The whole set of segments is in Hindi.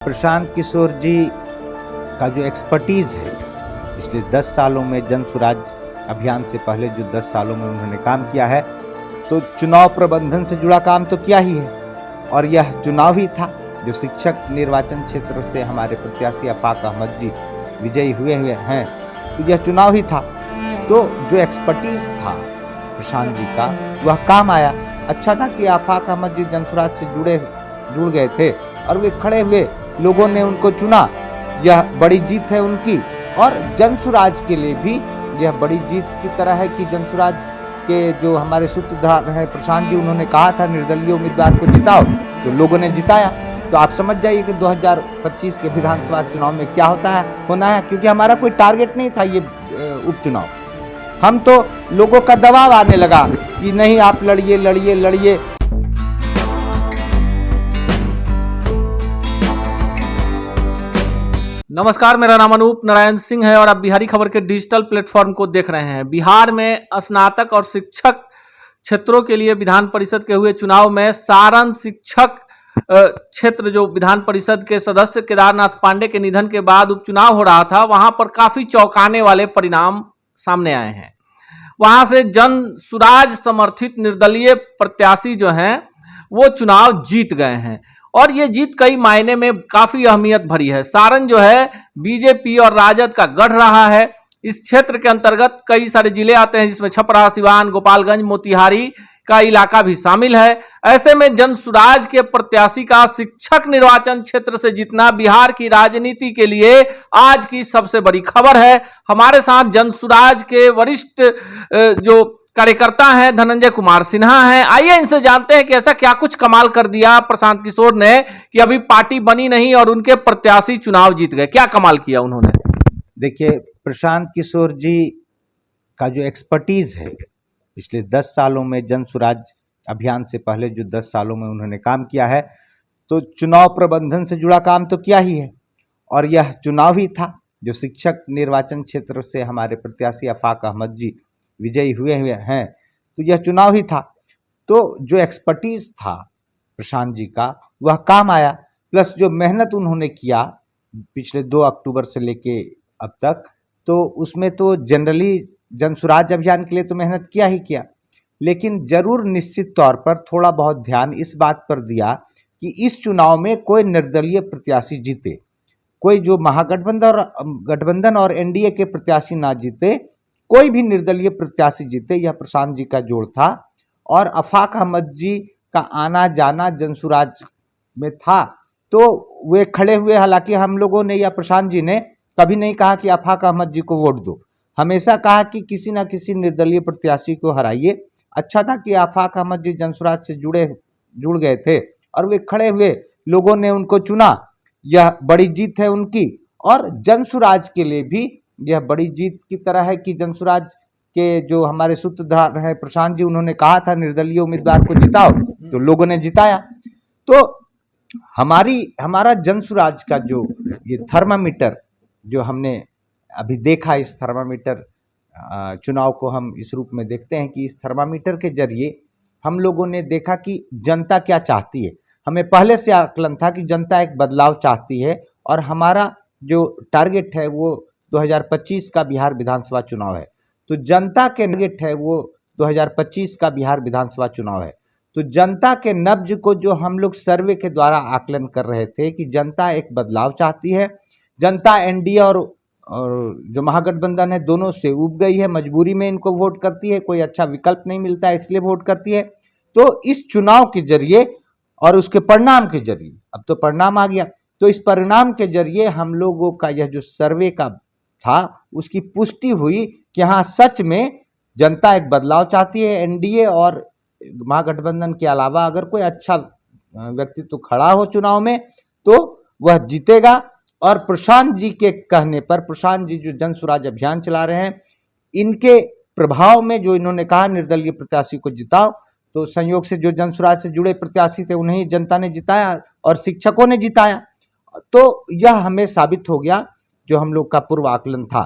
प्रशांत किशोर जी का जो एक्सपर्टीज़ है पिछले 10 सालों में जन स्वराज अभियान से पहले जो 10 सालों में उन्होंने काम किया है, तो चुनाव प्रबंधन से जुड़ा काम तो किया ही है। और यह चुनाव ही था जो शिक्षक निर्वाचन क्षेत्र से हमारे प्रत्याशी आफाक अहमद जी विजयी हुए हैं, तो यह चुनाव ही था। तो जो एक्सपर्टीज़ था प्रशांत जी का, वह काम आया। अच्छा था कि आफाक अहमद जी जन स्वराज से जुड़ गए थे और वे खड़े हुए, लोगों ने उनको चुना। यह बड़ी जीत है उनकी, और जन स्वराज के लिए भी यह बड़ी जीत की तरह है कि जन स्वराज के जो हमारे सूत्रधार हैं प्रशांत जी, उन्होंने कहा था निर्दलीय उम्मीदवार को जिताओ, तो लोगों ने जिताया। तो आप समझ जाइए कि 2025 के विधानसभा चुनाव में क्या होना है, क्योंकि हमारा कोई टारगेट नहीं था ये उपचुनाव। हम तो लोगों का दबाव आने लगा कि नहीं आप लड़िए। नमस्कार, मेरा नाम अनूप नारायण सिंह है और आप बिहारी खबर के डिजिटल प्लेटफॉर्म को देख रहे हैं। बिहार में स्नातक और शिक्षक क्षेत्रों के लिए विधान परिषद के हुए चुनाव में सारण शिक्षक क्षेत्र जो विधान परिषद के सदस्य केदारनाथ पांडे के निधन के बाद उपचुनाव हो रहा था, वहां पर काफी चौंकाने वाले परिणाम सामने आए हैं। वहां से जन स्वराज समर्थित निर्दलीय प्रत्याशी जो हैं वो चुनाव जीत गए हैं, और ये जीत कई मायने में काफी अहमियत भरी है। सारण जो है बीजेपी और राजद का गढ़ रहा है। इस क्षेत्र के अंतर्गत कई सारे जिले आते हैं, जिसमें छपरा, सिवान, गोपालगंज, मोतिहारी का इलाका भी शामिल है। ऐसे में जन स्वराज के प्रत्याशी का शिक्षक निर्वाचन क्षेत्र से जीतना बिहार की राजनीति के लिए आज की सबसे बड़ी खबर है। हमारे साथ जन स्वराज के वरिष्ठ जो कार्यकर्ता हैं धनंजय कुमार सिन्हा हैं। आइए इनसे जानते हैं कि ऐसा क्या कुछ कमाल कर दिया प्रशांत किशोर ने कि अभी पार्टी बनी नहीं और उनके प्रत्याशी चुनाव जीत गए। क्या कमाल किया उन्होंने? देखिए, प्रशांत किशोर जी का जो एक्सपर्टीज़ है पिछले 10 सालों में जन स्वराज अभियान से पहले जो 10 सालों में उन्होंने काम किया है, तो चुनाव प्रबंधन से जुड़ा काम तो किया ही है। और यह चुनाव ही था जो शिक्षक निर्वाचन क्षेत्र से हमारे प्रत्याशी आफाक अहमद जी विजयी हुए हैं, तो यह चुनाव ही था। तो जो एक्सपर्टीज़ था प्रशांत जी का, वह काम आया। प्लस जो मेहनत उन्होंने किया पिछले 2 अक्टूबर से लेके अब तक, तो उसमें तो जनरली जन स्वराज अभियान के लिए तो मेहनत किया ही किया, लेकिन जरूर निश्चित तौर पर थोड़ा बहुत ध्यान इस बात पर दिया कि इस चुनाव में कोई निर्दलीय प्रत्याशी जीते, कोई जो गठबंधन और एनडीए के प्रत्याशी ना जीते, कोई भी निर्दलीय प्रत्याशी जीते। यह प्रशांत जी का जोड़ था। और आफाक अहमद जी का आना जाना जन स्वराज में था, तो वे खड़े हुए। हालांकि हम लोगों ने या प्रशांत जी ने कभी नहीं कहा कि आफाक अहमद जी को वोट दो, हमेशा कहा कि किसी ना किसी निर्दलीय प्रत्याशी को हराइए। अच्छा था कि आफाक अहमद जी जन स्वराज से जुड़ गए थे और वे खड़े हुए, लोगों ने उनको चुना। यह बड़ी जीत है उनकी, और जन स्वराज के लिए भी यह बड़ी जीत की तरह है कि जन स्वराज के जो हमारे सूत्रधार हैं प्रशांत जी, उन्होंने कहा था निर्दलीय उम्मीदवार को जिताओ, तो लोगों ने जिताया। तो हमारा जन स्वराज का जो ये थर्मामीटर जो हमने अभी देखा, इस थर्मामीटर चुनाव को हम इस रूप में देखते हैं कि इस थर्मामीटर के जरिए हम लोगों ने देखा कि जनता क्या चाहती है। हमें पहले से आकलन था कि जनता एक बदलाव चाहती है, और हमारा जो टारगेट है वो 2025 का बिहार विधानसभा चुनाव है। तो जनता के टारगेट है वो 2025 का बिहार विधानसभा चुनाव है। तो जनता के नब्ज को जो हम लोग सर्वे के द्वारा आकलन कर रहे थे कि जनता एक बदलाव चाहती है, जनता एनडीए और जो महागठबंधन है दोनों से उब गई है, मजबूरी में इनको वोट करती है, कोई अच्छा विकल्प नहीं मिलता है इसलिए वोट करती है। तो इस चुनाव के जरिए और उसके परिणाम के जरिए, अब तो परिणाम आ गया, तो इस परिणाम के जरिए हम लोगों का यह जो सर्वे का था उसकी पुष्टि हुई कि हाँ, सच में जनता एक बदलाव चाहती है। एनडीए और महागठबंधन के अलावा अगर कोई अच्छा व्यक्तित्व खड़ा हो चुनाव में तो वह जीतेगा। और प्रशांत जी के कहने पर, प्रशांत जी जो जन स्वराज अभियान चला रहे हैं, इनके प्रभाव में जो इन्होंने कहा निर्दलीय प्रत्याशी को जिताओ, तो संयोग से जो जन स्वराज से जुड़े प्रत्याशी थे उन्हें जनता ने जिताया और शिक्षकों ने जिताया। तो यह हमें साबित हो गया जो हम लोग का पूर्व आकलन था।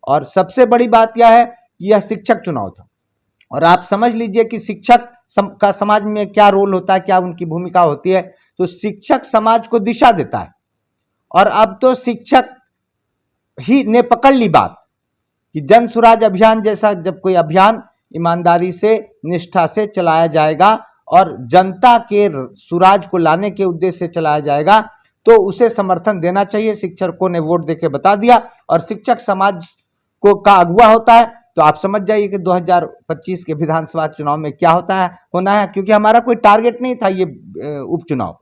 और सबसे बड़ी बात यह है कि यह शिक्षक चुनाव था, और आप समझ लीजिए कि शिक्षक का समाज में क्या रोल होता है, क्या उनकी भूमिका होती है। तो शिक्षक समाज को दिशा देता है, और अब तो शिक्षक ही ने पकड़ ली बात कि जन स्वराज अभियान जैसा जब कोई अभियान ईमानदारी से, निष्ठा से चलाया जाएगा और जनता के सुराज को लाने के उद्देश्य से चलाया जाएगा तो उसे समर्थन देना चाहिए। शिक्षकों ने वोट देके बता दिया और शिक्षक समाज को का अगुवा होता है तो आप समझ जाइए कि 2025 के विधानसभा चुनाव में क्या होना है, क्योंकि हमारा कोई टारगेट नहीं था ये उपचुनाव।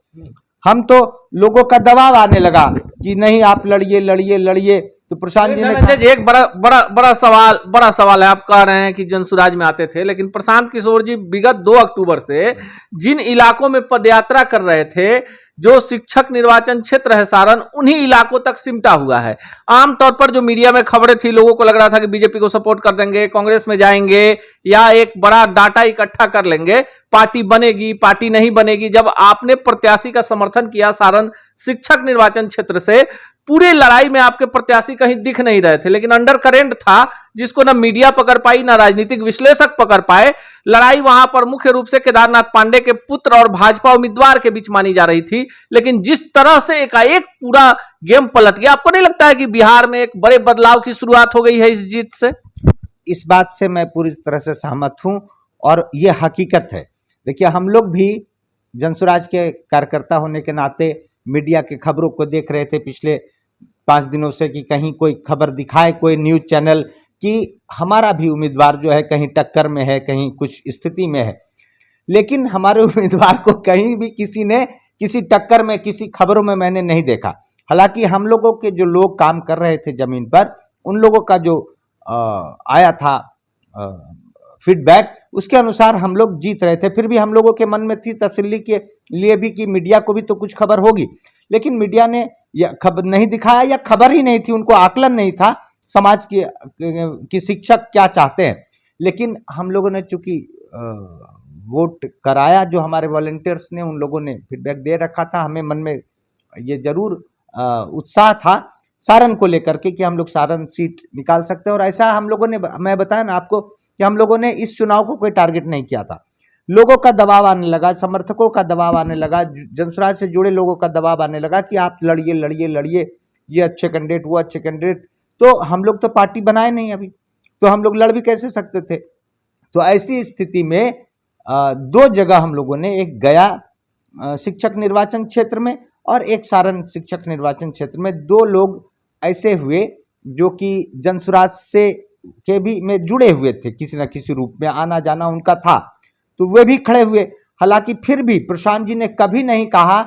हम तो लोगों का दबाव आने लगा कि नहीं आप लड़िए लड़िए लड़िए, तो प्रशांत जी ने एक बड़ा सवाल है। आप कह रहे हैं कि जनसुराज में आते थे, लेकिन प्रशांत किशोर जी विगत 2 अक्टूबर से जिन इलाकों में पदयात्रा कर रहे थे, जो शिक्षक निर्वाचन क्षेत्र है सारण, उन्हीं इलाकों तक सिमटा हुआ है। आमतौर पर जो मीडिया में खबरें थी, लोगों को लग रहा था कि बीजेपी को सपोर्ट कर देंगे, कांग्रेस में जाएंगे या एक बड़ा डाटा इकट्ठा कर लेंगे, पार्टी बनेगी, पार्टी नहीं बनेगी। जब आपने प्रत्याशी का समर्थन किया सारण शिक्षक निर्वाचन क्षेत्र से, पूरे लड़ाई में आपके प्रत्याशी कहीं दिख नहीं रहे थे, लेकिन अंडर करेंट था जिसको ना मीडिया पकड़ पाई ना राजनीतिक विश्लेषक पकड़ पाए। लड़ाई वहां पर मुख्य रूप से केदारनाथ पांडे के पुत्र और भाजपा उम्मीदवार के बीच मानी जा रही थी, लेकिन जिस तरह से एकाएक पूरा गेम पलट गया, आपको नहीं लगता है कि बिहार में एक बड़े बदलाव की शुरुआत हो गई है इस जीत से? इस बात से मैं पूरी तरह से सहमत हूं और यह हकीकत है। देखिए, हम लोग भी जनसुराज के कार्यकर्ता होने के नाते मीडिया की खबरों को देख रहे थे पिछले 5 दिनों से कि कहीं कोई खबर दिखाए, कोई न्यूज चैनल, कि हमारा भी उम्मीदवार जो है कहीं टक्कर में है, कहीं कुछ स्थिति में है। लेकिन हमारे उम्मीदवार को कहीं भी किसी ने किसी टक्कर में, किसी खबरों में मैंने नहीं देखा। हालांकि हम लोगों के जो लोग काम कर रहे थे जमीन पर, उन लोगों का जो आया था फीडबैक, उसके अनुसार हम लोग जीत रहे थे। फिर भी हम लोगों के मन में थी तसल्ली के लिए भी कि मीडिया को भी तो कुछ खबर होगी, लेकिन मीडिया ने यह खबर नहीं दिखाया या खबर ही नहीं थी, उनको आकलन नहीं था समाज की शिक्षक क्या चाहते हैं। लेकिन हम लोगों ने चूंकि वोट कराया, जो हमारे वॉलंटियर्स ने, उन लोगों ने फीडबैक दे रखा था, हमें मन में ये जरूर उत्साह था सारण को लेकर के कि हम लोग सारण सीट निकाल सकते हैं। और ऐसा हम लोगों ने, मैं बताया ना आपको कि हम लोगों ने इस चुनाव को कोई टारगेट नहीं किया था। लोगों का दबाव आने लगा, समर्थकों का दबाव आने लगा, जनसुराज से जुड़े लोगों का दबाव आने लगा कि आप लड़िए लड़िए लड़िए, ये अच्छे कैंडिडेट, वो अच्छे कैंडिडेट। तो हम लोग तो पार्टी बनाए नहीं अभी, तो हम लोग लड़ भी कैसे सकते थे। तो ऐसी स्थिति में 2 जगह हम लोगों ने, एक गया शिक्षक निर्वाचन क्षेत्र में और एक सारण शिक्षक निर्वाचन क्षेत्र में, 2 लोग ऐसे हुए जो कि जनसुराज से के भी में जुड़े हुए थे, किसी न किसी रूप में आना जाना उनका था, तो वे भी खड़े हुए। हालांकि फिर भी प्रशांत जी ने कभी नहीं कहा,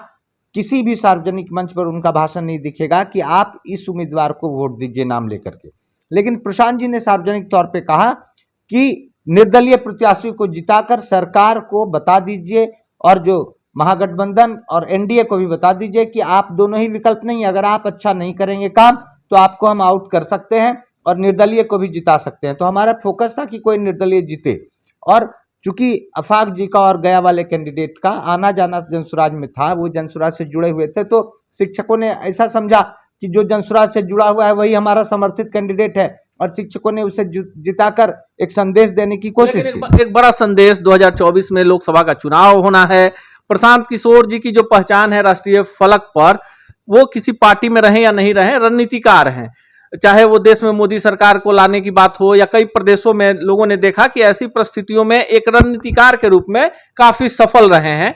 किसी भी सार्वजनिक मंच पर उनका भाषण नहीं दिखेगा कि आप इस उम्मीदवार को वोट दीजिए नाम लेकर के। लेकिन प्रशांत जी ने सार्वजनिक तौर पे कहा कि निर्दलीय प्रत्याशियों को जिताकर सरकार को बता दीजिए और जो महागठबंधन और एनडीए को भी बता दीजिए कि आप दोनों ही विकल्प नहीं, अगर आप अच्छा नहीं करेंगे काम तो आपको हम आउट कर सकते हैं और निर्दलीय को भी जिता सकते हैं। तो हमारा फोकस था कि कोई निर्दलीय जीते। और चूंकि अफाक जी का और गया वाले कैंडिडेट का आना जाना जनसुराज में था, वो जनसुराज से जुड़े हुए थे, तो शिक्षकों ने ऐसा समझा कि जो जनसुराज से जुड़ा हुआ है वही हमारा समर्थित कैंडिडेट है, और शिक्षकों ने उसे जिताकर एक संदेश देने की कोशिश की। एक बड़ा संदेश, 2024 में लोकसभा का चुनाव होना है। प्रशांत किशोर जी की जो पहचान है राष्ट्रीय फलक पर, वो किसी पार्टी में रहे या नहीं रहे, रणनीतिकार हैं। चाहे वो देश में मोदी सरकार को लाने की बात हो या कई प्रदेशों में लोगों ने देखा कि ऐसी परिस्थितियों में एक रणनीतिकार के रूप में काफी सफल रहे हैं।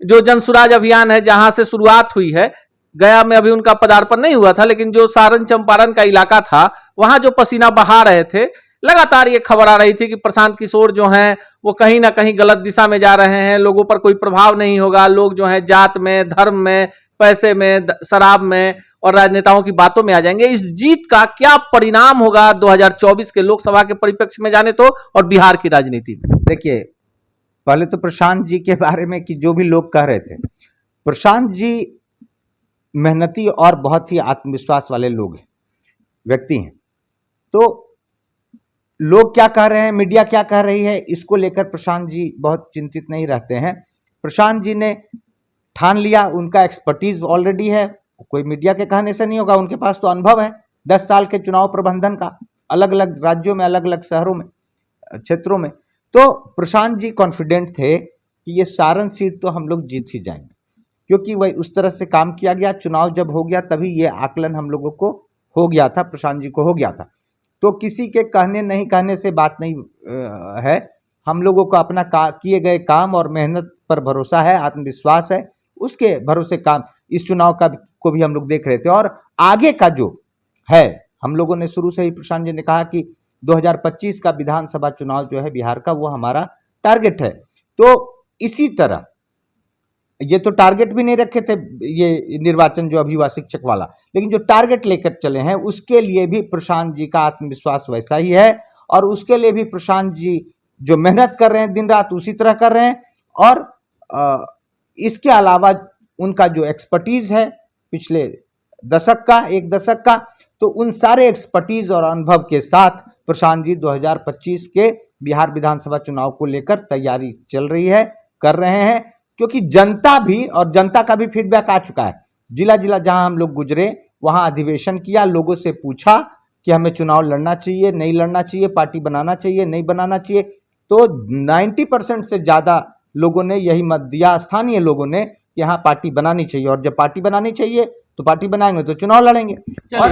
जो जनसुराज अभियान है, जहां से शुरुआत हुई है, गया में अभी उनका पदार्पण नहीं हुआ था, लेकिन जो सारण चंपारण का इलाका था, वहां जो पसीना बहा रहे थे, लगातार ये खबर आ रही थी कि प्रशांत किशोर जो हैं वो कहीं ना कहीं गलत दिशा में जा रहे हैं, लोगों पर कोई प्रभाव नहीं होगा, लोग जो हैं जात में, धर्म में, पैसे में, शराब में और राजनेताओं की बातों में आ जाएंगे। इस जीत का क्या परिणाम होगा 2024 के लोकसभा के परिप्रेक्ष्य में जाने तो, और बिहार की राजनीति में? देखिए, पहले तो प्रशांत जी के बारे में कि जो भी लोग कह रहे थे, प्रशांत जी मेहनती और बहुत ही आत्मविश्वास वाले लोग हैं, व्यक्ति हैं। तो लोग क्या कह रहे हैं, मीडिया क्या कह रही है, इसको लेकर प्रशांत जी बहुत चिंतित नहीं रहते हैं। प्रशांत जी ने ठान लिया, उनका एक्सपर्टीज ऑलरेडी है, कोई मीडिया के कहने से नहीं होगा, उनके पास तो अनुभव है 10 साल के चुनाव प्रबंधन का, अलग अलग राज्यों में, अलग अलग शहरों में, क्षेत्रों में। तो प्रशांत जी कॉन्फिडेंट थे कि ये सारण सीट तो हम लोग जीत ही जाएंगे, क्योंकि वही उस तरह से काम किया गया। चुनाव जब हो गया तभी ये आकलन हम लोगों को हो गया था, प्रशांत जी को हो गया था। तो किसी के कहने नहीं कहने से बात नहीं है। हम लोगों को अपना किए गए काम और मेहनत पर भरोसा है, आत्मविश्वास है, उसके भरोसे काम इस चुनाव को भी हम लोग देख रहे थे। और आगे का जो है, हम लोगों ने शुरू से ही प्रशांत जी ने कहा कि 2025 का विधानसभा चुनाव जो है बिहार का, वो हमारा टारगेट है। तो इसी तरह ये तो टारगेट भी नहीं रखे थे ये निर्वाचन जो अभी हुआ शिक्षक वाला, लेकिन जो टारगेट लेकर चले हैं उसके लिए भी प्रशांत जी का आत्मविश्वास वैसा ही है। और उसके लिए भी प्रशांत जी जो मेहनत कर रहे हैं दिन रात उसी तरह कर रहे हैं। और इसके अलावा उनका जो एक्सपर्टीज है पिछले एक दशक का, तो उन सारे एक्सपर्टीज और अनुभव के साथ प्रशांत जी 2025 के बिहार विधानसभा चुनाव को लेकर तैयारी चल रही है, कर रहे हैं। क्योंकि जनता भी और जनता का भी फीडबैक आ चुका है। जिला जिला जहां हम लोग गुजरे वहां अधिवेशन किया, लोगों से पूछा कि हमें चुनाव लड़ना चाहिए, नहीं लड़ना चाहिए, पार्टी बनाना चाहिए, नहीं बनाना चाहिए। तो 90% से ज्यादा लोगों ने यही मत दिया, स्थानीय लोगों ने, कि यहाँ पार्टी बनानी चाहिए। और जब पार्टी बनानी चाहिए तो पार्टी बनाएंगे तो चुनाव लड़ेंगे। और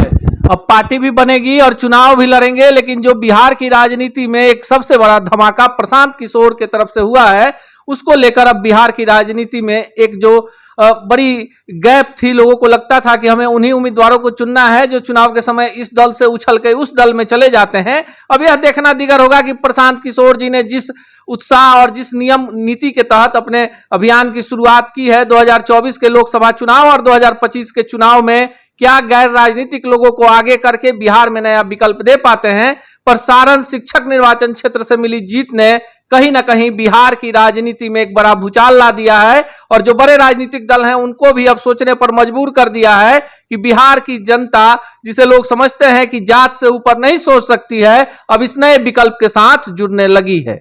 अब पार्टी भी बनेगी और चुनाव भी लड़ेंगे। लेकिन जो बिहार की राजनीति में एक सबसे बड़ा धमाका प्रशांत किशोर के तरफ से हुआ है, उसको लेकर अब बिहार की राजनीति में एक जो बड़ी गैप थी, लोगों को लगता था कि हमें उन्हीं उम्मीदवारों को चुनना है जो चुनाव के समय इस दल से उछल के उस दल में चले जाते हैं। अब यह देखना दिगर होगा कि प्रशांत किशोर जी ने जिस उत्साह और जिस नियम नीति के तहत अपने अभियान की शुरुआत की है 2024 के लोकसभा चुनाव और 2025 के चुनाव में, क्या गैर राजनीतिक लोगों को आगे करके बिहार में नया विकल्प दे पाते हैं। पर सारण शिक्षक निर्वाचन क्षेत्र से मिली जीत ने कहीं ना कहीं बिहार की राजनीति में एक बड़ा भूचाल ला दिया है और जो बड़े राजनीतिक दल हैं उनको भी अब सोचने पर मजबूर कर दिया है कि बिहार की जनता, जिसे लोग समझते हैं कि जात से ऊपर नहीं सोच सकती है, अब इस नए विकल्प के साथ जुड़ने लगी है।